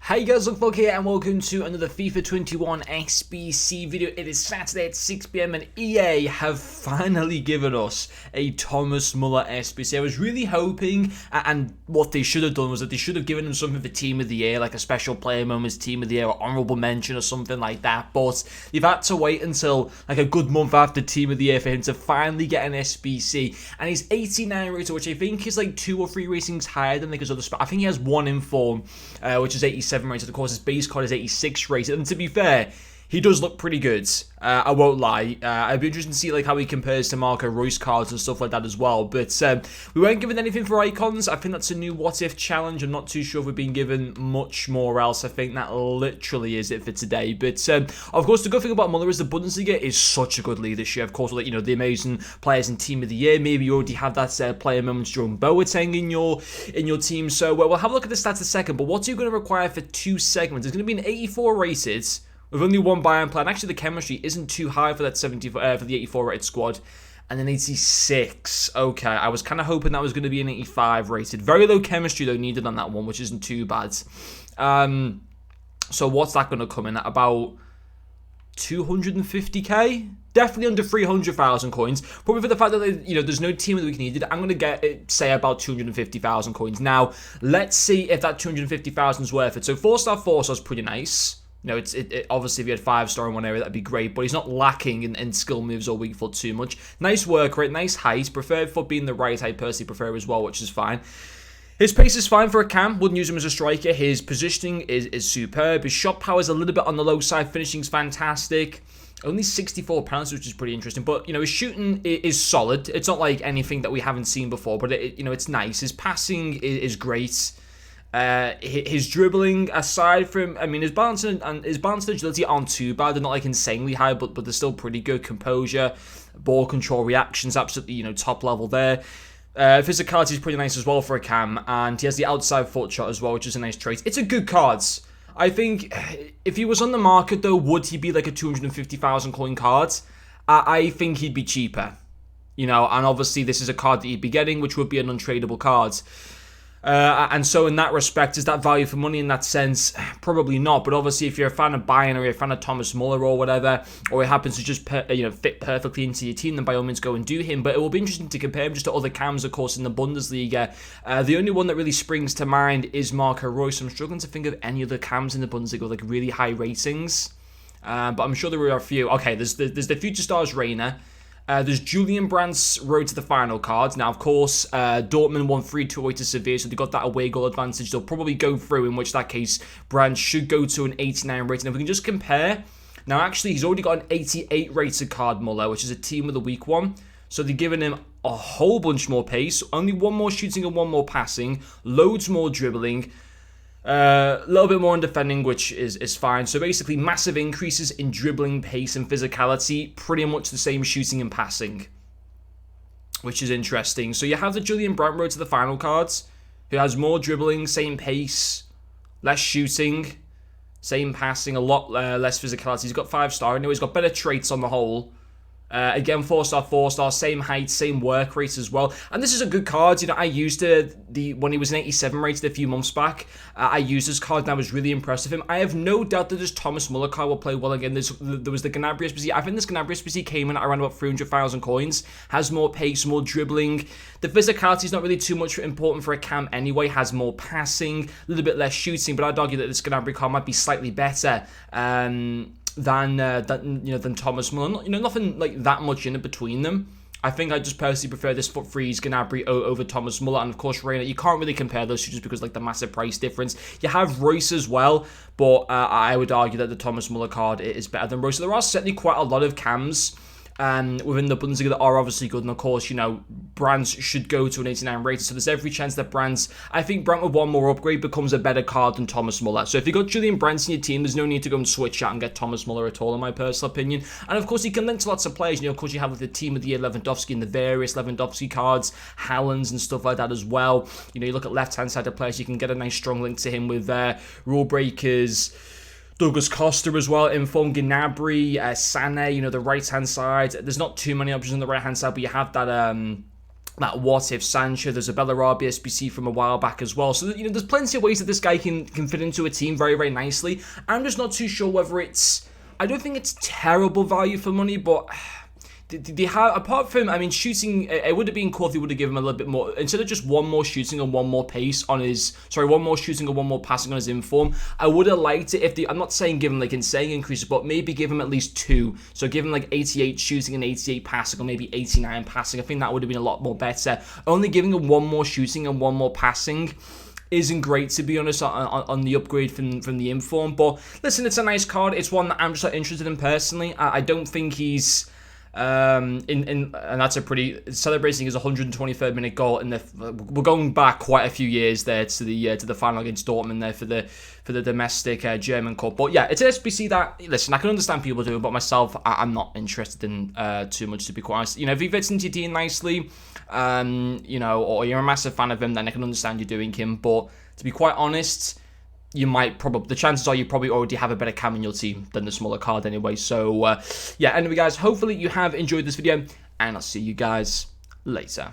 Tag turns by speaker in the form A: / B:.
A: Hey guys, Look here and welcome to another FIFA 21 SBC video. It is Saturday at 6 PM and EA have finally given us a Thomas Muller SBC. I was really hoping, and what they should have done was that they should have given him something for Team of the Year, like a special player moments Team of the Year or honourable mention or something like that. But they've had to wait until like a good month after Team of the Year for him to finally get an SBC. And he's 89 rated, which I think is like 2 or 3 ratings higher than like his other spot. I think he has one in form, which is 87 rated. Of course, his base card is 86 rated, and to be fair, he does look pretty good. I won't lie. I'd be interested to see like how he compares to Marco Reus cards and stuff like that as well. But we weren't given anything for icons. I think that's a new what if challenge. I'm not too sure if we've been given much more else. I think that literally is it for today. But of course, the good thing about Muller is the Bundesliga is such a good league this year. Of course, like, you know, the amazing players in Team of the Year. Maybe you already have that player moments during Boateng in your team. So we'll have a look at the stats in a second. But what's he going to require for 2 segments? It's going to be an 84 rated. With only one buy-in plan. Actually, the chemistry isn't too high for that 70 for the 84 rated squad. And then 86. Okay, I was kind of hoping that was going to be an 85 rated. Very low chemistry, though, needed on that one, which isn't too bad. So what's that going to come in at? About 250k? Definitely under 300,000 coins. Probably for the fact that there's no team of the week needed. I'm going to get it, say about 250,000 coins. Now, let's see if that 250,000 is worth it. So 4-star is pretty nice. You know, it obviously if he had 5-star in one area, that'd be great, but he's not lacking in skill moves or weak foot too much. Nice work rate, nice height. Preferred foot being the right, I personally prefer as well, which is fine. His pace is fine for a cam. Wouldn't use him as a striker. His positioning is superb. His shot power is a little bit on the low side. Finishing's fantastic. Only 64 penalties, which is pretty interesting. But, you know, his shooting is solid. It's not like anything that we haven't seen before, but, it's nice. His passing is great. His dribbling, aside from, I mean, his balance and agility aren't too bad. They're not like insanely high, but they're still pretty good. Composure, ball control, reactions, absolutely, top level there. Physicality is pretty nice as well for a cam, and he has the outside foot shot as well, which is a nice trait. It's a good card. I think if he was on the market though, would he be like a 250,000 coin card? I think he'd be cheaper, and obviously this is a card that you'd be getting, which would be an untradeable card. And so in that respect, is that value for money in that sense? Probably not. But obviously, if you're a fan of Bayern or you're a fan of Thomas Muller or whatever, or it happens to just fit perfectly into your team, then by all means go and do him. But it will be interesting to compare him just to other cams, of course, in the Bundesliga. The only one that really springs to mind is Marco Reus. I'm struggling to think of any other cams in the Bundesliga with like really high ratings. But I'm sure there are a few. Okay, there's the Future Stars Reina. There's Julian Brandt's road to the final cards. Now, of course, Dortmund won 3-2 away to Sevilla, so they got that away goal advantage. They'll probably go through, in which that case, Brandt should go to an 89 rating. If we can just compare, now actually, he's already got an 88 rated card, Muller, which is a team of the week one. So they're giving him a whole bunch more pace, only one more shooting and one more passing, loads more dribbling. A little bit more in defending, which is fine. So basically, massive increases in dribbling, pace, and physicality. Pretty much the same shooting and passing, which is interesting. So you have the Julian Brandt road to the final cards, who has more dribbling, same pace, less shooting, same passing, a lot less physicality. He's got 5-star. Anyway, he's got better traits on the whole. Again, 4-star, same height, same work rate as well. And this is a good card. I used when he was an 87 rated a few months back. I used this card and I was really impressed with him. I have no doubt that this Thomas Muller card will play well again. There was the Gnabry SBC. I think this Gnabry SBC came in at around about 300,000 coins. Has more pace, more dribbling. The physicality is not really too much important for a cam anyway. Has more passing, a little bit less shooting. But I'd argue that this Gnabry card might be slightly better. Than Thomas Muller. Nothing like that much in it between them. I think I just personally prefer this foot freeze Gnabry over Thomas Muller, and of course Reina. You can't really compare those two just because like the massive price difference. You have Reus as well, but I would argue that the Thomas Muller card is better than Reus. So there are certainly quite a lot of cams within the Bundesliga that are obviously good, and of course, Brandt should go to an 89 rated, so there's every chance that I think Brandt with one more upgrade becomes a better card than Thomas Muller. So if you've got Julian Brandt in your team, there's no need to go and switch out and get Thomas Muller at all, in my personal opinion. And of course, you can link to lots of players. Of course, you have like the Team of the Year Lewandowski and the various Lewandowski cards, Haaland's and stuff like that as well. You look at left-hand side of players, you can get a nice strong link to him with Rule Breakers, Douglas Costa as well, Inform Gnabry, Sané, the right-hand side. There's not too many options on the right-hand side, but you have that that what if Sancho, there's a Bellerin SBC from a while back as well. So, there's plenty of ways that this guy can fit into a team very, very nicely. I'm just not too sure whether I don't think it's terrible value for money, but they have, apart from, I mean, shooting, it would have been cool if they would have given him a little bit more, instead of just one more shooting and one more pace on his, one more shooting and one more passing on his inform. I would have liked it if I'm not saying give him like insane increases, but maybe give him at least 2. So give him like 88 shooting and 88 passing, or maybe 89 passing. I think that would have been a lot more better. Only giving him 1 more shooting and 1 more passing isn't great, to be honest, on the upgrade from the inform. But listen, it's a nice card. It's one that I'm just not interested in personally. I don't think he's and that's a pretty, celebrating his 123rd minute goal in we're going back quite a few years there to the final against Dortmund there for the domestic German Cup. But yeah, it's an SBC that, listen, I can understand people doing, but myself, I'm not interested in too much, to be quite honest. If he fits into your team nicely, or you're a massive fan of him, then I can understand you doing him. But to be quite honest, the chances are you probably already have a better cam in your team than the smaller card anyway. So, yeah, anyway, guys, hopefully you have enjoyed this video, and I'll see you guys later.